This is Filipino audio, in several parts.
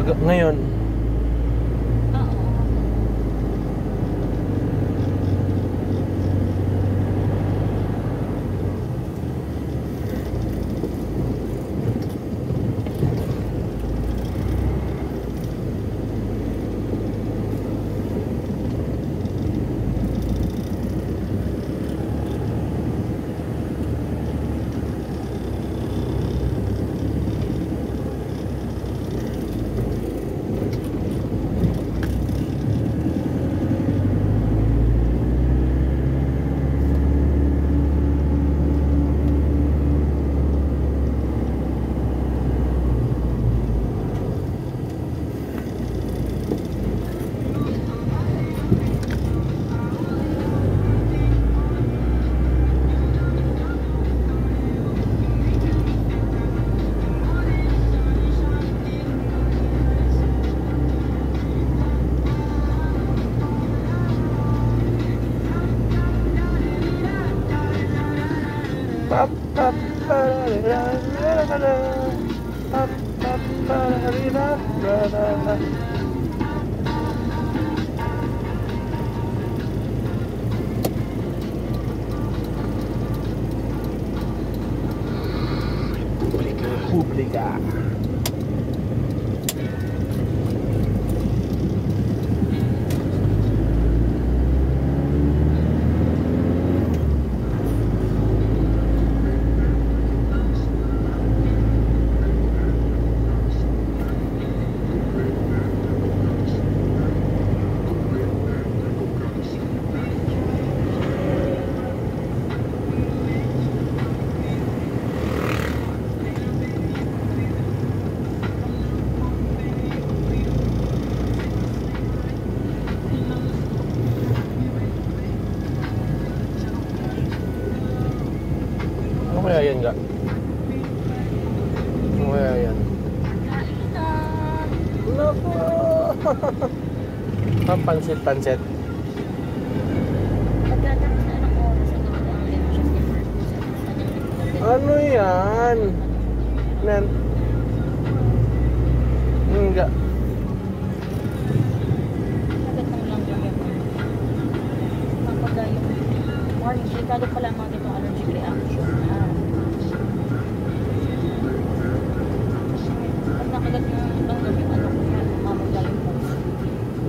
Ngayon. Publika. Kaya yan ga. Kaya yan. Loko. Pansit. Ano yan? Nen. Enggak. Morning, delikado pala mga dito allergic reaction. Pag nakagat yung ibang gamit, ano ko yan, mamagayong po.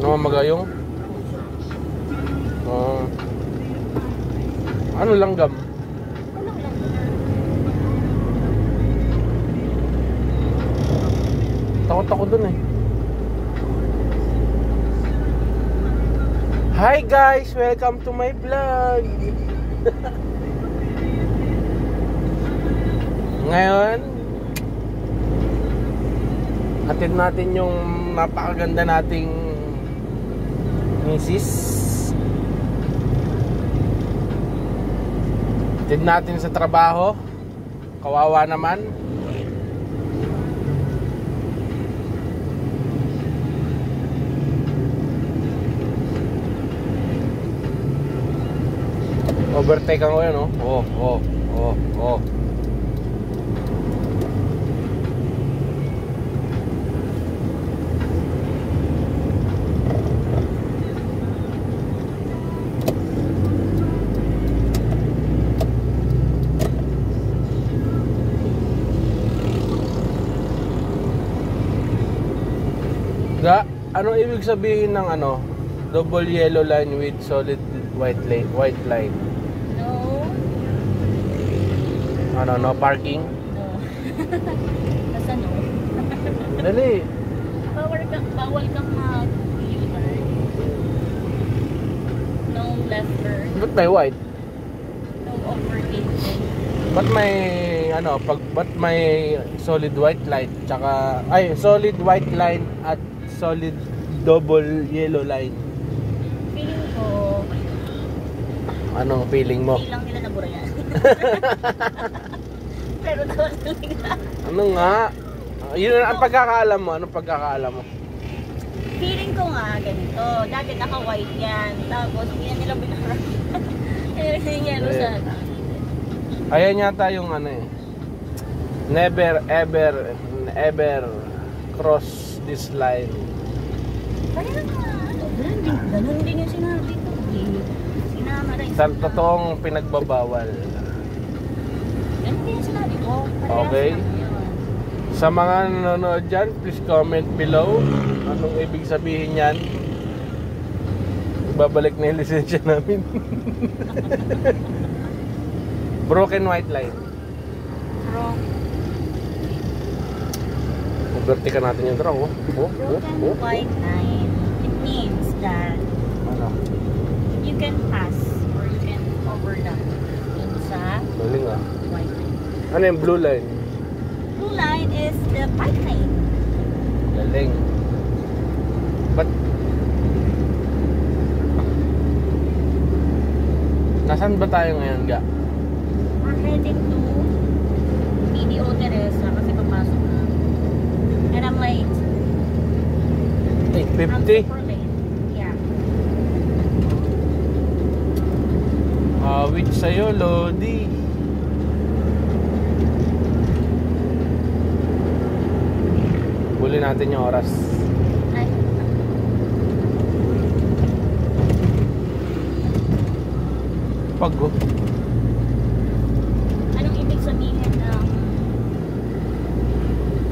Namamagayong? Ano langgam? Walang lang. Takot ako dun eh. Hi guys! Welcome to my vlog! Ngayon, hatid natin yung napakaganda nating misis. Hatid natin sa trabaho. Kawawa naman. Overtake ako yun, oh. Oh. Ano ibig sabihin ng double yellow line with solid white line? No. No parking? No. Basta no. Dali. Bawal kang mag-U-turn. No left turn. Ba't may white? No overtake. Ba't may solid white line tsaka solid white line at solid double yellow line? Feeling ko, Anong feeling mo? hindi lang nila nabura yan. Pero tawag talaga. Ano nga? Yun ang pagkakaalam mo. Anong pagkakaalam mo? Feeling ko nga ganito. Dati naka-white yan. Tapos hindi na nila binara. Yung yellow sa Ayan yata yung never ever cross this line. Kaya nga, ganun din yung sinabi ko. Sinama rin. Sa totoong pinagbabawal. Ganun din yung sinabi ko. Parehas Okay. lang yun. Sa mga nanonood dyan, please comment below. Anong ibig sabihin yan? Babalik na yung lisensya namin. Broken white line. Wrong. Overtake natin yung truck. Broken white line. It means that Ano? you can pass or you can overlap dun sa Galing ah. white line. Ano yung blue line? Blue line is the bike lane. Galing. But nasaan ba tayo ngayon, Ga? We're heading to BDO Teresa kasi papasok na. And I'm late. I'm 8:50. super late. Yeah. Awit sa'yo, Lodi. Huli natin yung oras. Ay, Pag-go. anong ibig sabihin ng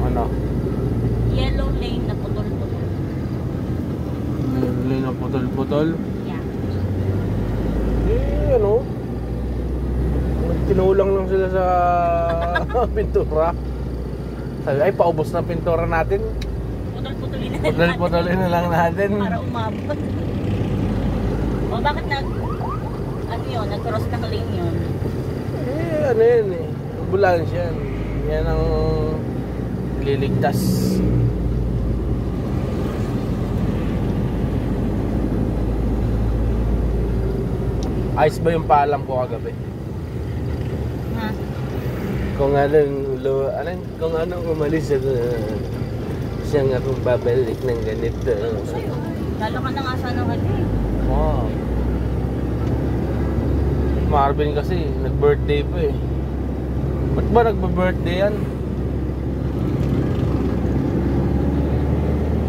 Ano? yellow lane na putol-putol? Huli na putol-putol. Yeah. Ano? Tinulang lang sila sa pintura. Sabi, ay, paubos na pintura natin. Putol-putulin na Putol-putulin na lang natin. para umabot. O bakit ano yun, nag-cross ng lane yun? Ano yun eh. Ambulance yan. Yan ang liligtas. Ayos ba yung paalam ko kagabi? Ha? Kung anong umalis ako, siyang akong babalik ng ganito. Sa'yo. Lalo ka na nga sana kasi. Wow. Marvin kasi, nag-birthday pa eh. Ba't ba nagba-birthday yan?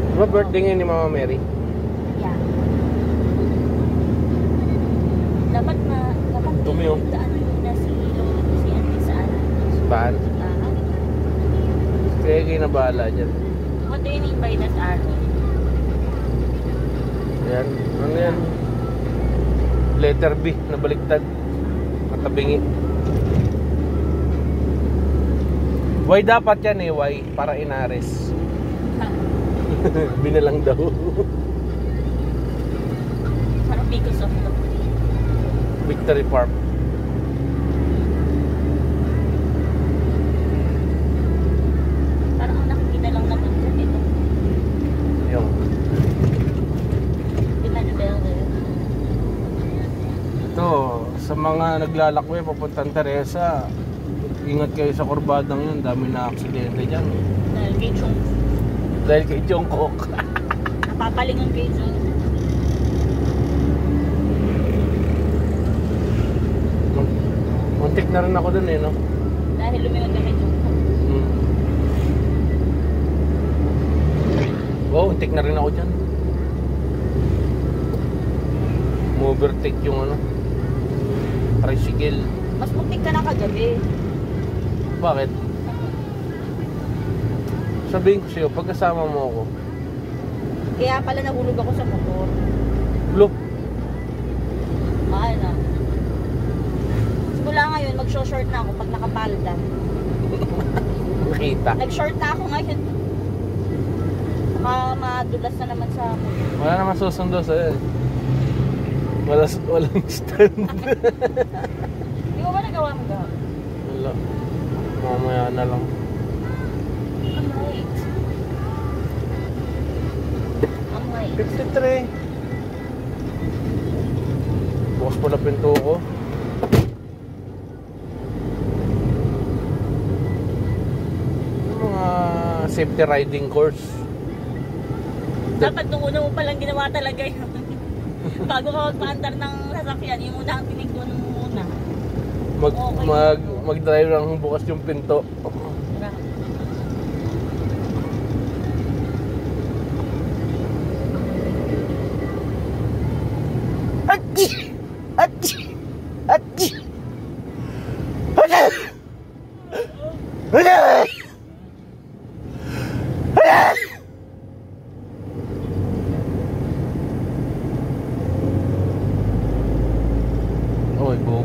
Diba birthday ngayon ni Mama Mary? Yeah. Dapat Dumi, oh. daan na si Auntie saan? Saan? Tahan. Kaya kayo na bahala dyan. What do you mean by that arrow? Yan. Ano yan? Letter B na baliktad. Matabingi. Y dapat yan eh, Y. Para inares. Binalang daw. Parang because of the Victory Park. parang ang nakikita lang naman dyan ito. Yung. Pinadabelde. Ito, sa mga naglalakbay papuntang Teresa, ingat kayo sa kurbadang yun. Dami na aksidente dyan. Dahil kay Chong. Dahil kay Jungkook. Napapalingon kay Chong. Muntik na rin ako dun eh, no? Dahil lumingon ka kay Chong. Oo, untik na rin ako dyan. Overtake yung ano, tricycle. Mas muntik ka na kagabi. Bakit? Sabihin ko sa'yo, pagkasama mo ako, Kaya pala nahulog ako sa motor. look, Mahal na. Simula ngayon, mag-short na ako pag nakapalda. nakita. Nag-short na ako ngayon. Madulas na naman sa motor. Wala naman susundo sa'yo eh. Walang stand. Hindi mo ba nagawa mo gawin? Wala. Mamaya na lang. I'm late. I'm late. 53. Bukas po na pinto ko. Yung mga safety riding course. Dapat nung una mo palang ginawa talaga yun. Bago ka magpaandar ng sasakyan, yung una ang tinigdo nung muna. Mag-drive lang bukas yung pinto.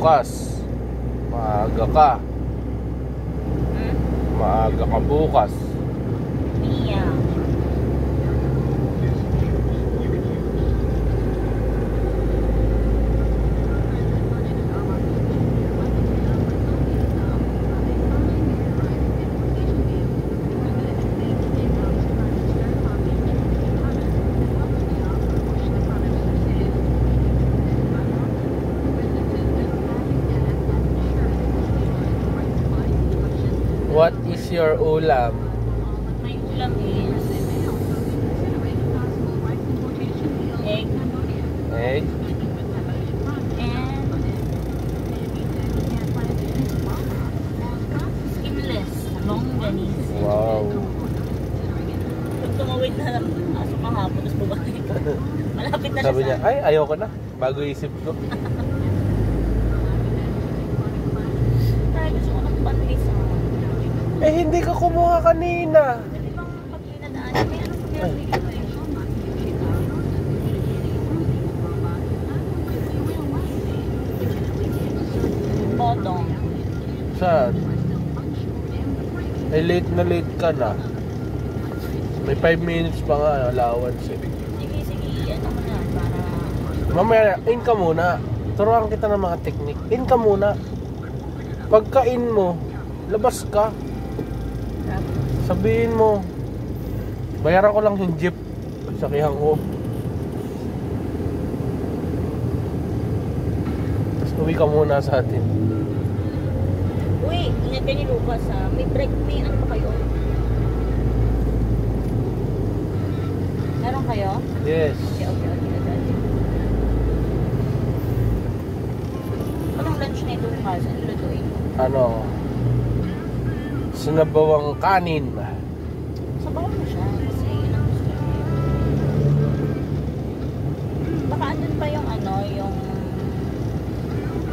bukas. Maaga ka. Hmm? Maaga ka bukas. Mia. What is your ulam? My ulam is egg Egg? and skinless longganise. Wow. Pag tumawid na lang aso kahapon, tapos bumalik. Malapit na siya Sabi niya, sa ay, ayoko na. Bago isip ko. Ay, gusto ko ng panlisa. Eh, hindi ka kumuha kanina. Pwede bang pag pinadaan, may ano pa meron dito eh. Botong. Saan? Eh, late ka na. May 5 minutes pa nga allowance eh. Sige, ano mo na, para... Mamaya, in ka muna. Turuan kita ng mga technique. In ka muna. Pagka-in mo, labas ka. Sabihin mo, bayaran ko lang yung jeep. Sakihan ko. Tapos uwi ka muna sa atin. Uy, ingat ka ni Lucas ha. May break, may ano pa kayo? Meron kayo? Yes. Okay. Anong lunch na ito, Lucas? Ano lutuin? Ano? Sinabawang kanin. Sabaw mo siya kasi yun ang gusto niya. Baka andun pa yung ano, yung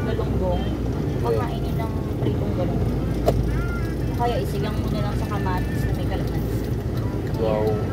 galunggong. Makainin ng pritong galunggong. Kaya isigang mo na lang sa kamatis na may kalamansi. Wow.